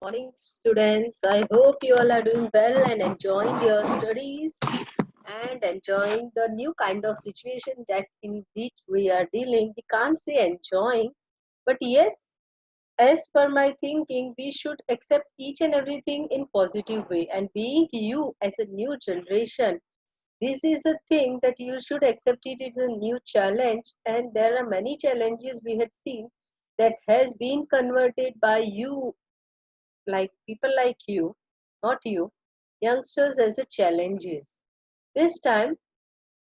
Morning, students. I hope you all are doing well and enjoying your studies and enjoying the new kind of situation that in which we are dealing. We can't say enjoying, but yes, as per my thinking, we should accept each and everything in positive way. And being you as a new generation, this is a thing that you should accept it as a new challenge. And there are many challenges we had seen that has been converted by you, like people like you, not you, youngsters, as a challenges. This time,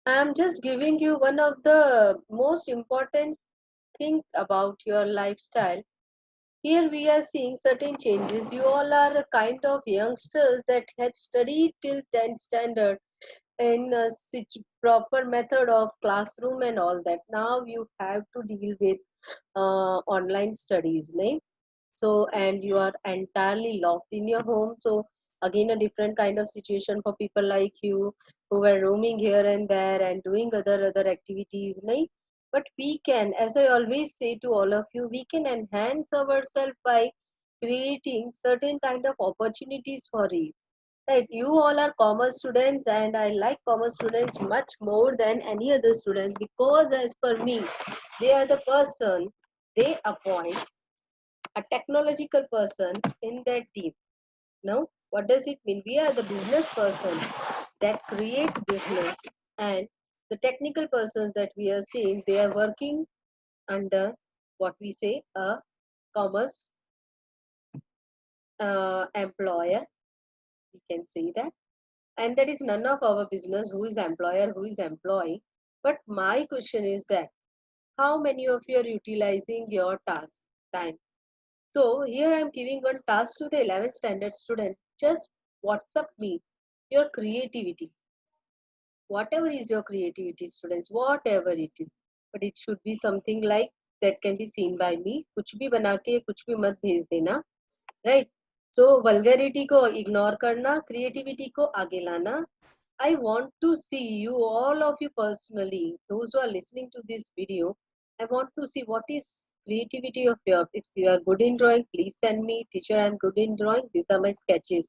I am just giving you one of the most important thing about your lifestyle. Here we are seeing certain changes. You all are a kind of youngsters that had studied till 10th standard in a proper method of classroom and all that. Now you have to deal with online studies, right? So and you are entirely locked in your home, so again a different kind of situation for people like you who were roaming here and there and doing other activities, right? But we can, as I always say to all of you, we can enhance ourselves by creating certain kind of opportunities for it, right? You all are commerce students and I like commerce students much more than any other students, because as per me, they are the person they appoint, a technological person in their team. Now, what does it mean? We are the business person that creates business, and the technical persons that we are seeing, they are working under what we say a commerce employer. We can say that, and that is none of our business who is employer, who is employee. But my question is that how many of you are utilizing your task time? So here I am giving one task to the 11th standard student. Just WhatsApp me your creativity. Whatever is your creativity, students, whatever it is. But it should be something like that can be seen by me. कुछ भी बना के कुछ भी मत भेज देना, right? So vulgarity को ignore करना, creativity को आगे लाना. I want to see you, all of you personally, those who are listening to this video. I want to see what is creativity of yours. If you are good in drawing, please send me. Teacher, I'm good in drawing. These are my sketches.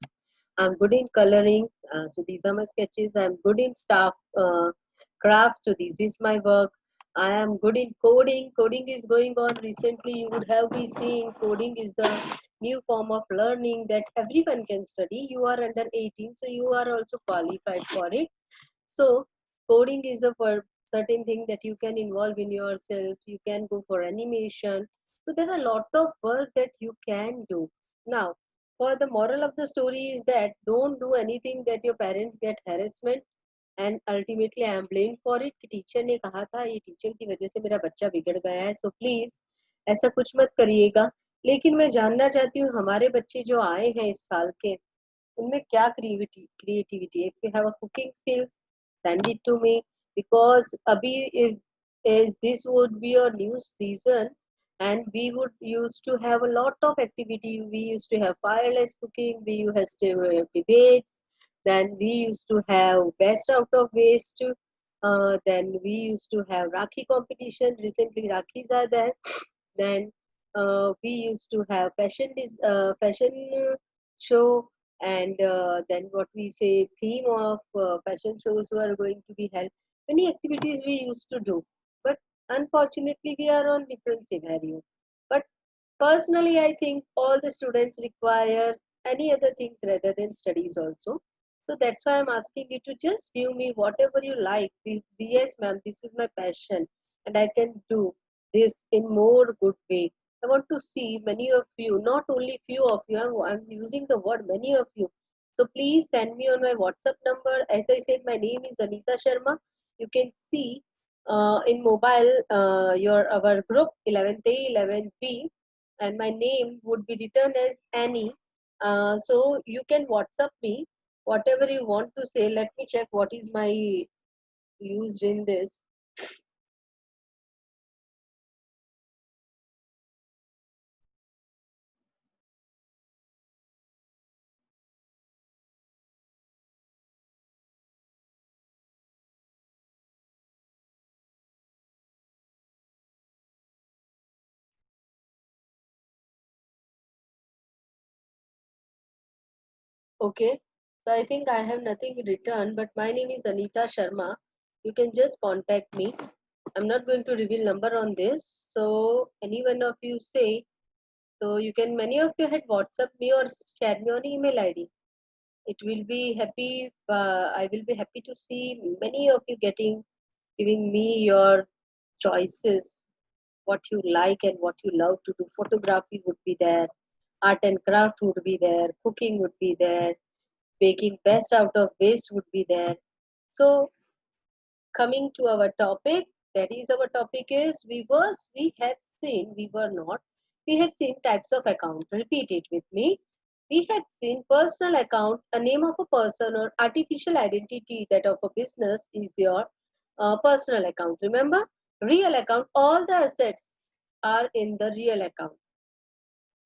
I'm good in coloring. So these are my sketches. I'm good in staff craft. So this is my work. I am good in coding. Coding is going on recently. You would have been seeing coding is the new form of learning that everyone can study. You are under 18, so you are also qualified for it. So coding is a for certain thing that you can involve in yourself. You can go for animation. So there are a lot of work that you can do. Now, for the moral of the story is that don't do anything that your parents get harassment and ultimately I am blame for it कि teacher ने कहा था, ये teacher की वजह से मेरा बच्चा बिगड़ गया है, सो प्लीज ऐसा कुछ मत करिएगा. लेकिन मैं जानना चाहती हूँ हमारे बच्चे जो आए हैं इस साल के, उनमें क्या creativity. If you have a cooking skills, send it to me, because अभी is this would be a new season and we would used to have a lot of activity. We used to have fireless cooking, we used to have debates, then we used to have best out of waste, then we used to have Rakhi competition. Recently Rakhis are there. Then we used to have fashion show, and then what we say theme of fashion shows were going to be held. Many activities we used to do, but unfortunately we are on different scenario. But personally I think all the students require any other things rather than studies also. So that's why I'm asking you to just give me whatever you like. Yes ma'am, this is my passion and I can do this in more good way. I want to see many of you, not only few of you. I'm using the word many of you. So please send me on my WhatsApp number. As I said, my name is Anita Sharma. You can see in mobile your our group 11th A 11B, and my name would be written as Annie. So you can WhatsApp me whatever you want to say. Let me check what is my used in this. Okay. So I think I have nothing written, but my name is Anita Sharma. You can just contact me. I'm not going to reveal number on this. So any one of you say, so you can, many of you had WhatsApp me or share me on email ID. It will be happy. I will be happy to see many of you giving me your choices, what you like and what you love to do. Photography would be there, art and craft would be there, cooking would be there, making best out of waste would be there. So coming to our topic, that is our topic is we had seen types of account. Repeat it with me. We had seen personal account, a name of a person or artificial identity that of a business is your personal account. Remember, real account, all the assets are in the real account.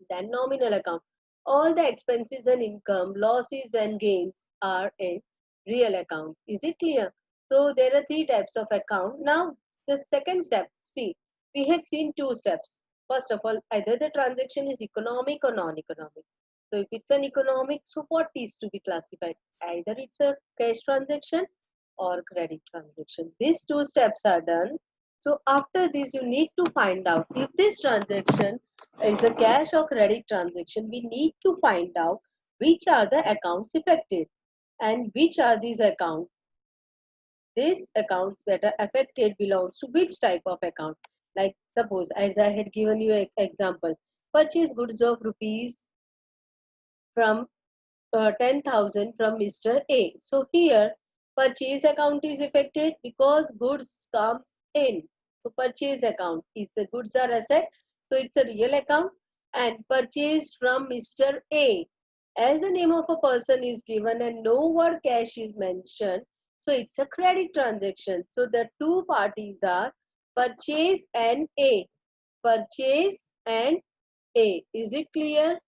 Then nominal account. All the expenses and income, losses and gains are in real account. Is it clear? So there are three types of account. Now the second step, see, we had seen two steps. First of all, either the transaction is economic or non-economic. So if it's an economic, so what is to be classified? Either it's a cash transaction or credit transaction. These two steps are done. So after this, you need to find out if this transaction is a cash or credit transaction. We need to find out which are the accounts affected and which are these accounts. These accounts that are affected belongs to which type of account. Like suppose, as I had given you an example, purchase goods of rupees from 10,000 from Mr. A. So here purchase account is affected because goods comes in. So purchase account is the goods are asset. So it's a real account and purchased from Mr. A. As the name of a person is given and no word cash is mentioned. So it's a credit transaction. So the two parties are purchase and A. Purchase and A. Is it clear?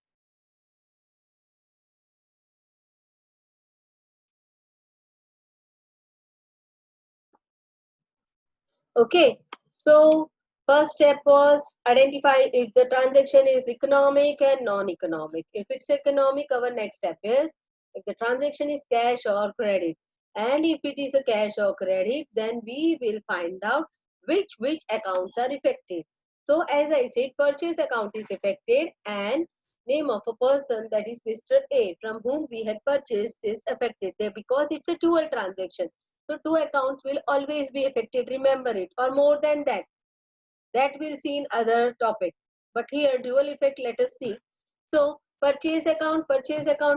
Okay, so first step was identify if the transaction is economic and non-economic. If it's economic, our next step is if the transaction is cash or credit. And if it is a cash or credit, then we will find out which accounts are affected. So as I said, purchase account is affected and name of a person that is Mr. A from whom we had purchased is affected there because it's a dual transaction. So two accounts will always be affected, remember it, or more than that. That we'll see in other topic. But here dual effect, let us see. So purchase account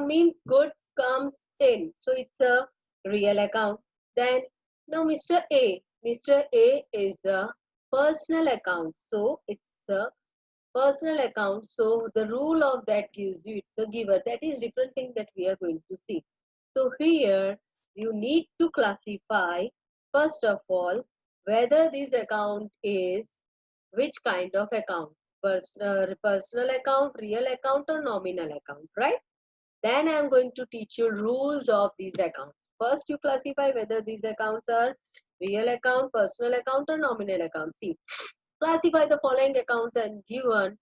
means goods comes in. So it's a real account. Then now Mr. A is a personal account. So it's a personal account. So the rule of that gives you it's a giver. That is different thing that we are going to see. So here you need to classify first of all whether this account is which kind of account, personal account, real account or nominal account, right? Then I am going to teach you rules of these accounts. First you classify whether these accounts are real account, personal account or nominal account. See, classify the following accounts and give an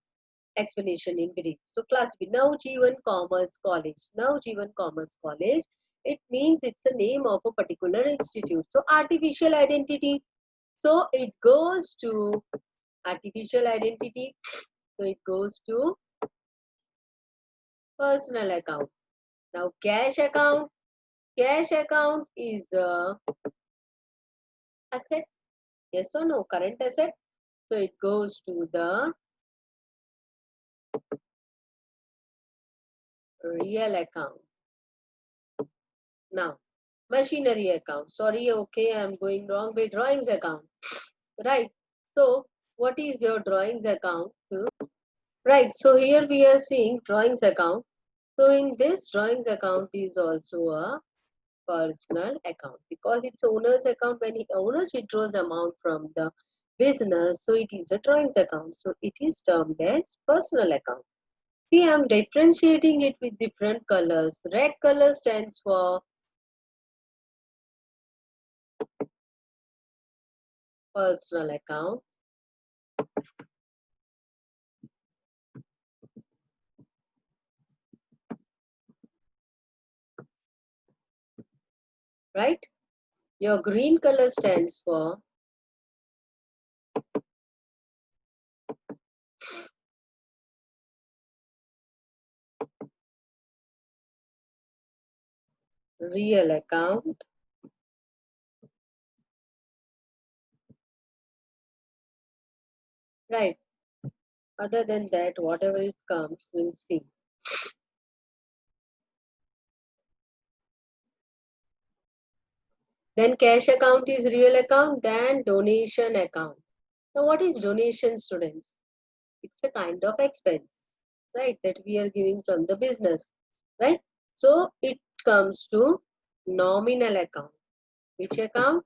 explanation in brief. So class B, Navjeevan Commerce College. Navjeevan Commerce College, it means it's a name of a particular institute. So artificial identity. So it goes to artificial identity. So it goes to personal account. Now cash account. Cash account is a asset. Yes or no? Current asset. So it goes to the real account. Now machinery account. Sorry, okay, I'm going wrong way. Drawings account. Right. So what is your drawings account? Right. So here we are seeing drawings account. So in this drawings account is also a personal account because it's owner's account when owners withdraws amount from the business. So it is a drawings account. So it is termed as personal account. See, I'm differentiating it with different colors. Red color stands for personal account. right? Your green color stands for real account. Right. Other than that, whatever it comes, we'll see. Then cash account is real account, then donation account. Now, what is donation, students? It's a kind of expense, right, that we are giving from the business, right? So it comes to nominal account. Which account?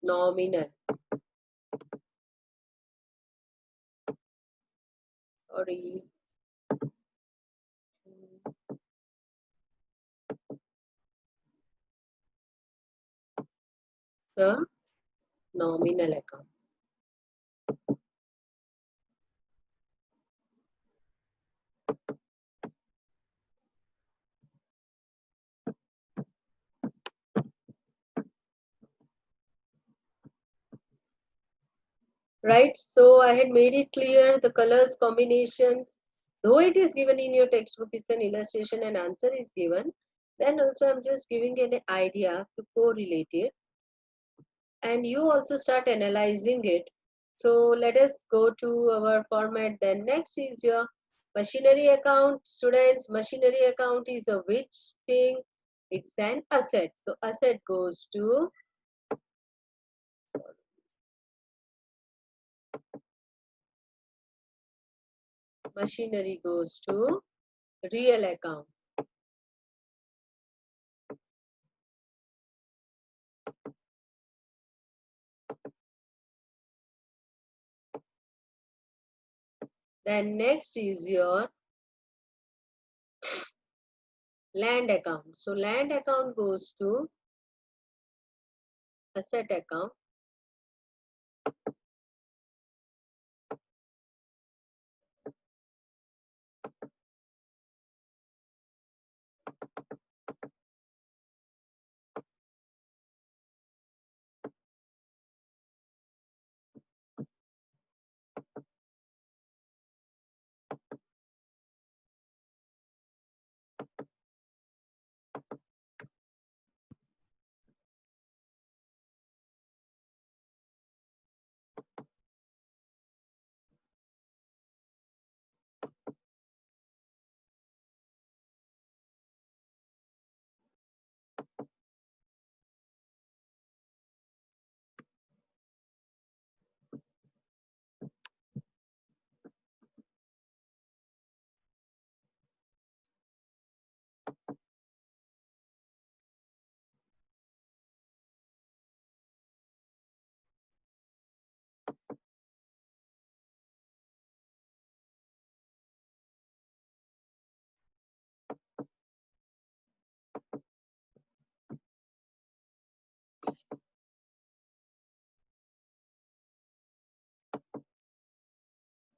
Nominal. Sorry. The nominal account. Right, so I had made it clear the colors combinations, though it is given in your textbook, it's an illustration and answer is given, then also I'm just giving an idea to correlate it, and you also start analyzing it. So let us go to our format. Then next is your machinery account. Students, machinery account is a which thing? It's an asset. So asset goes to machinery goes to real account. Then next is your land account. So land account goes to asset account.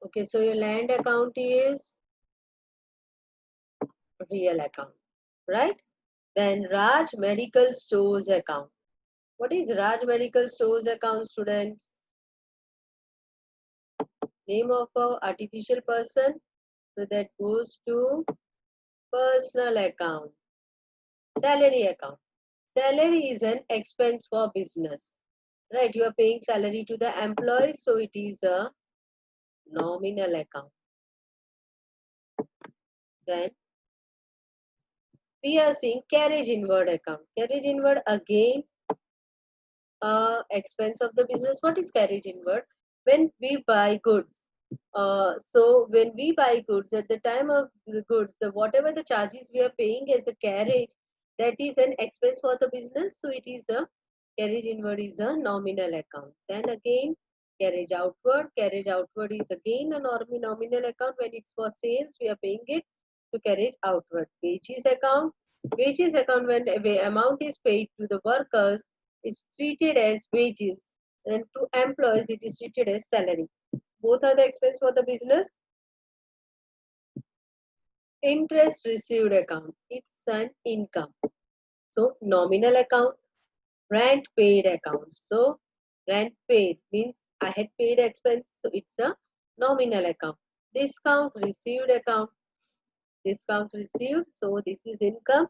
Okay, so your land account is real account, right? Then Raj Medical Stores account. What is Raj Medical Stores account, students? Name of a artificial person. So that goes to personal account. Salary account. Salary is an expense for business, right? You are paying salary to the employees, so it is a nominal account. Then we are seeing carriage inward account. Carriage inward again expense of the business. What is carriage inward? When we buy goods. So when we buy goods, at the time of the goods, the whatever the charges we are paying as a carriage, that is an expense for the business. So it is a carriage inward is a nominal account. Then again, carriage outward. Carriage outward is again a nominal account. When it's for sales, we are paying it to carriage outward. Wages account. Wages account, when the amount is paid to the workers, is treated as wages, and to employees it is treated as salary. Both are the expense for the business. Interest received account, it's an income. So nominal account, rent paid account. So rent paid means I had paid expense, so it's a nominal account. Discount received account, discount received, so this is income.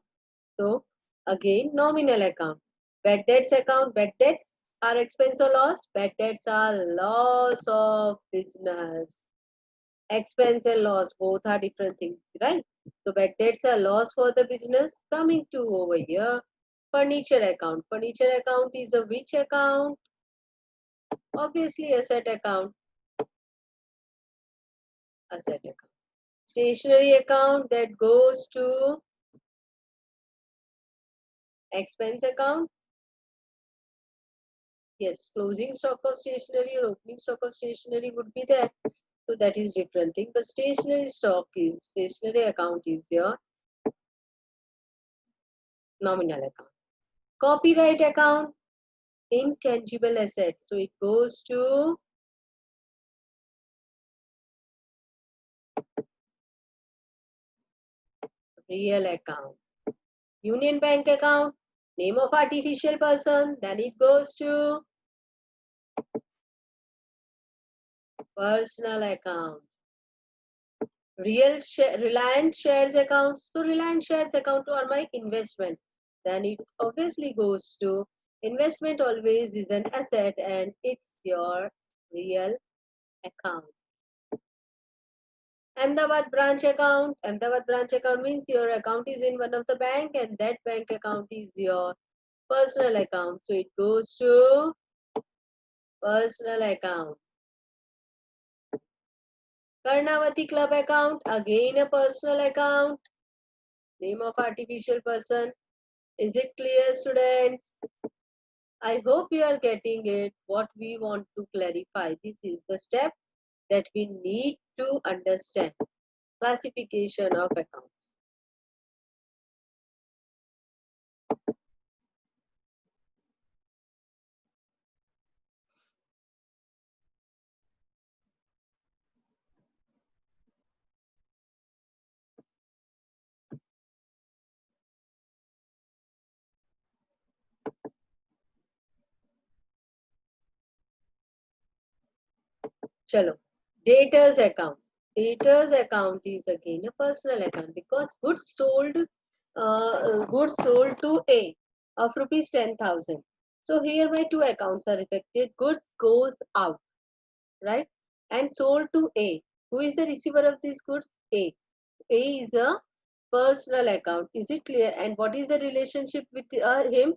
So again nominal account. Bad debts account, bad debts are expense or loss? Bad debts are loss of business. Expense and loss both are different things, right? So bad debts are loss for the business. Coming to over here, furniture account. Furniture account is a which account? Obviously asset account. Asset account. Stationery account, that goes to expense account. Yes, closing stock of stationery or opening stock of stationery would be there. So that is different thing. But stationery account is your nominal account. Copyright account, intangible asset. So it goes to real account. Union Bank account, name of artificial person, then it goes to personal account. Reliance shares account. So Reliance shares account are my investment. Then it obviously goes to investment, always is an asset and it's your real account. Ahmedabad branch account. Ahmedabad branch account means your account is in one of the bank and that bank account is your personal account. So it goes to personal account. Karnavati club account. Again a personal account. Name of artificial person. Is it clear, students? I hope you are getting it. What we want to clarify. This is the step that we need to understand. Classification of accounts. Chalo. Debtors account. Debtors account is again a personal account because goods sold to A of rupees 10,000. So here my two accounts are affected. Goods goes out, right? And sold to A. Who is the receiver of these goods? A. A is a personal account. Is it clear? And what is the relationship with him?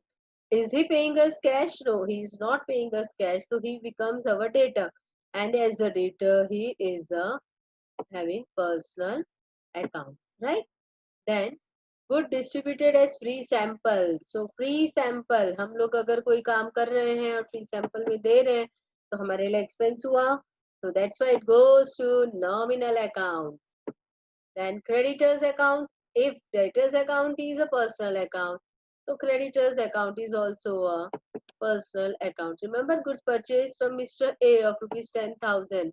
Is he paying us cash? No, he is not paying us cash. So he becomes our debtor. And as a debtor, he is having personal account, right? Then good distributed as free sample. So free sample, हम लोग अगर कोई काम कर रहे हैं और free sample में दे रहे हैं तो हमारे लिए expense हुआ. So that's why it goes to nominal account. Then creditors account. If debtors account is a personal account, so creditors account is also a personal account. Remember goods purchased from Mr. A of rupees 10,000.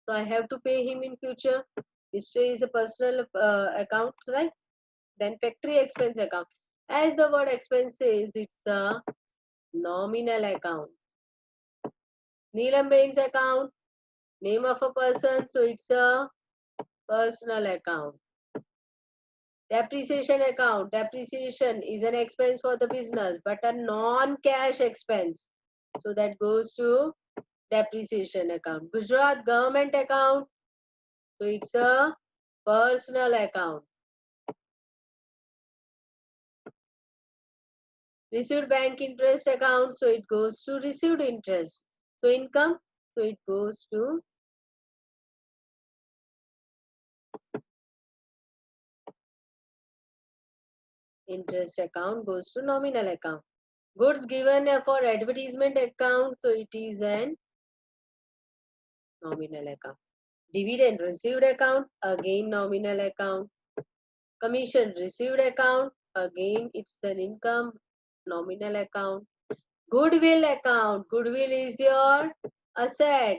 So I have to pay him in future. Mr. A is a personal account, right? Then factory expense account. As the word expense says, it's a nominal account. Neelam Bain's account, name of a person, so it's a personal account. Depreciation account. Depreciation is an expense for the business, but a non-cash expense. So that goes to depreciation account. Gujarat government account. So it's a personal account. Received bank interest account. So it goes to received interest. So income. So it goes to interest account, goes to nominal account. Goods given for advertisement account. So it is an nominal account. Dividend received account, again nominal account. Commission received account, again it's an income, nominal account. Goodwill account, goodwill is your asset.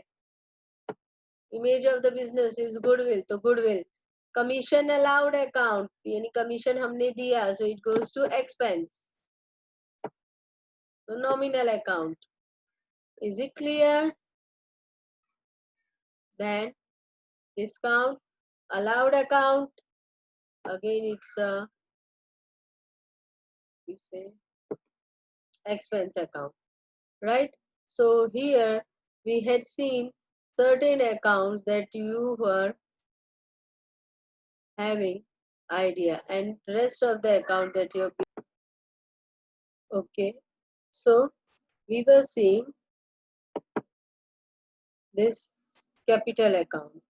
Image of the business is goodwill, so goodwill. Commission allowed account, यानी commission हमने दिया, so it goes to expense. So nominal account. Is it clear? Then discount, allowed account. Again, it's a we say expense account, right? So here we had seen certain accounts that you were having idea, and rest of the account that you're okay. So we were seeing this capital account.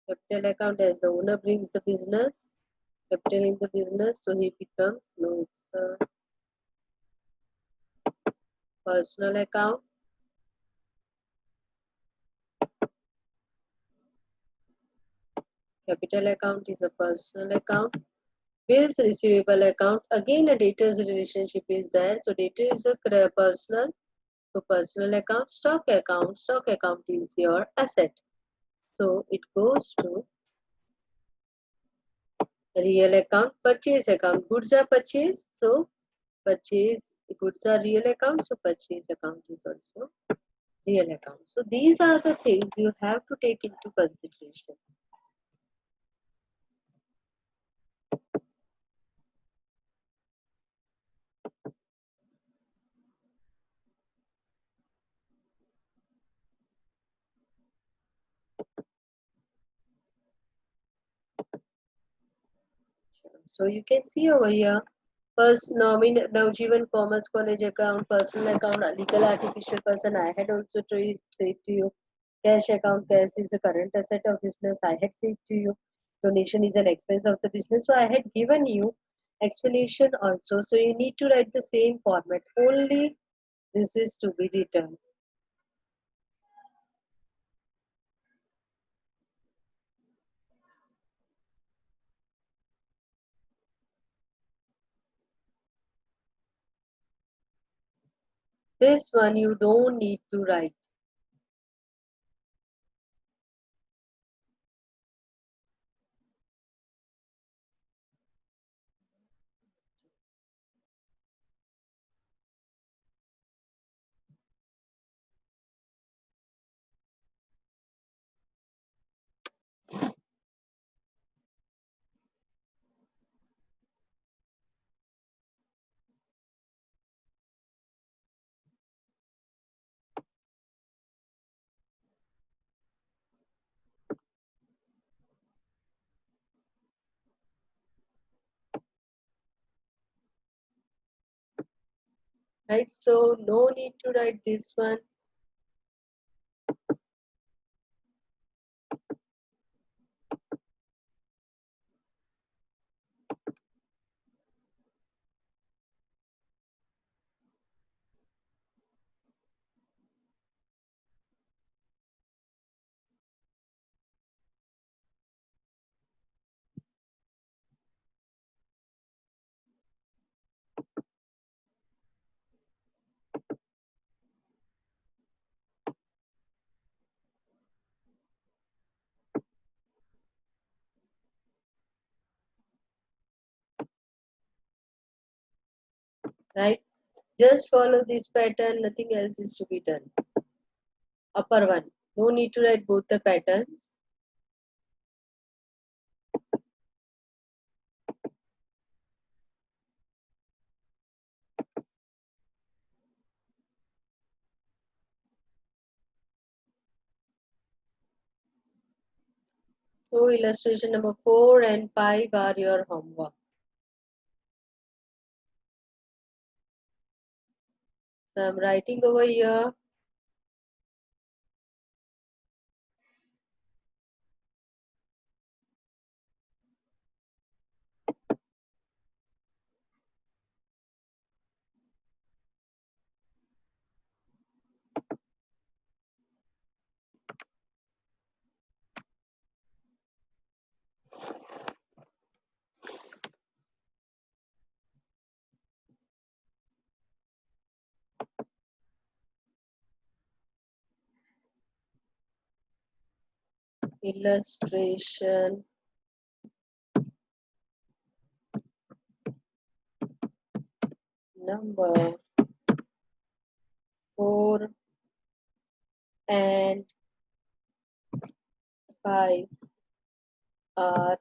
Capital account as the owner brings the business, capital in the business, so he becomes no, it's a personal account. Capital account is a personal account. Bills receivable account, again a debtors relationship is there. So debtor is a personal, so personal account. Stock account is your asset. So it goes to real account. Purchase account, goods are purchased, so purchase goods are real account, so purchase account is also real account. So these are the things you have to take into consideration. So you can see over here, first nominal Navjeevan Commerce College account, personal account, legal artificial person. I had also said to you, cash account, cash is a current asset of business. I had said to you, donation is an expense of the business. So I had given you explanation also. So you need to write the same format. Only this is to be written. This one you don't need to write. Right? So no need to write this one. Right? Just follow this pattern, nothing else is to be done. Upper one, no need to write both the patterns. So illustration number 4 and 5 are your homework. So I'm writing over here. Illustration number 4 and 5 are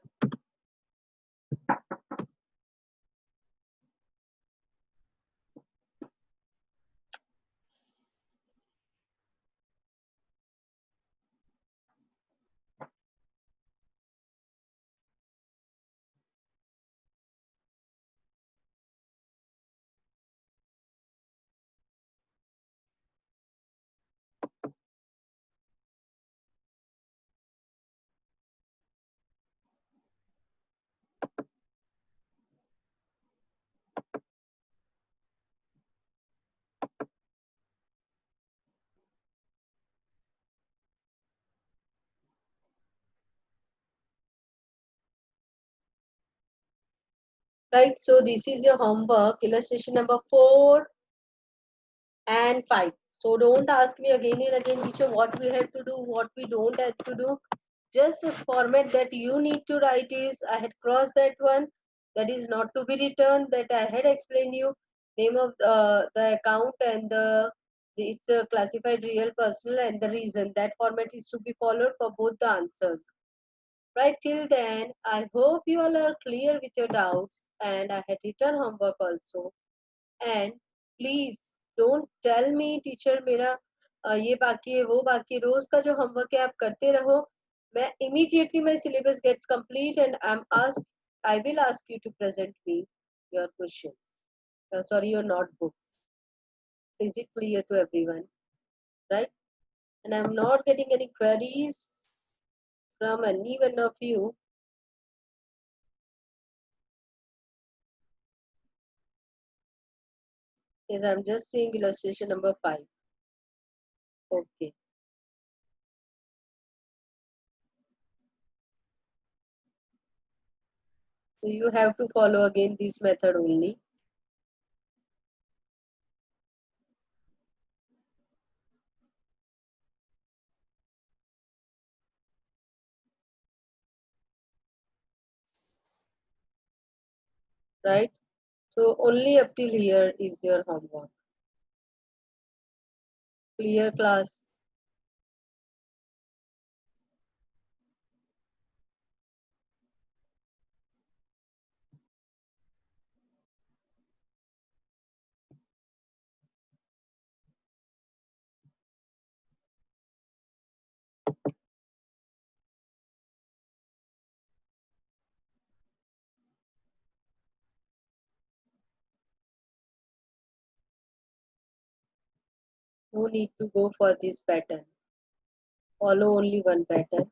right. So this is your homework, illustration number 4 and 5. So don't ask me again and again, teacher, what we have to do, what we don't have to do. Just this format that you need to write is, I had crossed that one, that is not to be returned, that I had explained you, name of the account and it's a classified real personal and the reason. That format is to be followed for both the answers. Right, till then, I hope you all are clear with your doubts and I had written homework also. And please don't tell me teacher मेरा ये बाकी है वो बाकी है, रोज का जो homework है आप करते रहो. मैं immediately my syllabus gets complete and I will ask you to present me your question. Sorry, your notebooks. Is it clear to everyone? Right? And I'm not getting any queries from any one of you. Yes, I'm just seeing illustration number 5. Okay. So you have to follow again this method only. Right? So only up till here is your homework. Clear, class? No need to go for this pattern. Follow only one pattern.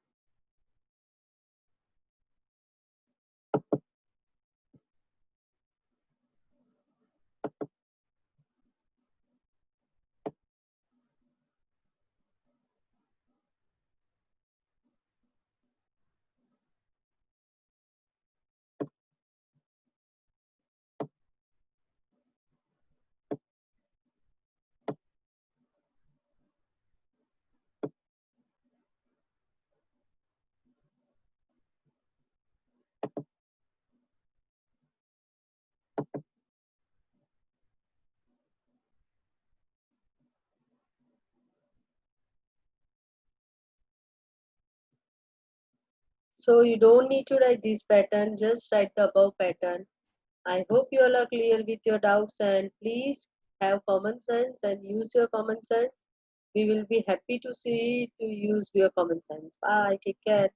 So you don't need to write this pattern, just write the above pattern. I hope you all are clear with your doubts and please have common sense and use your common sense. We will be happy to see to use your common sense. Bye. Take care.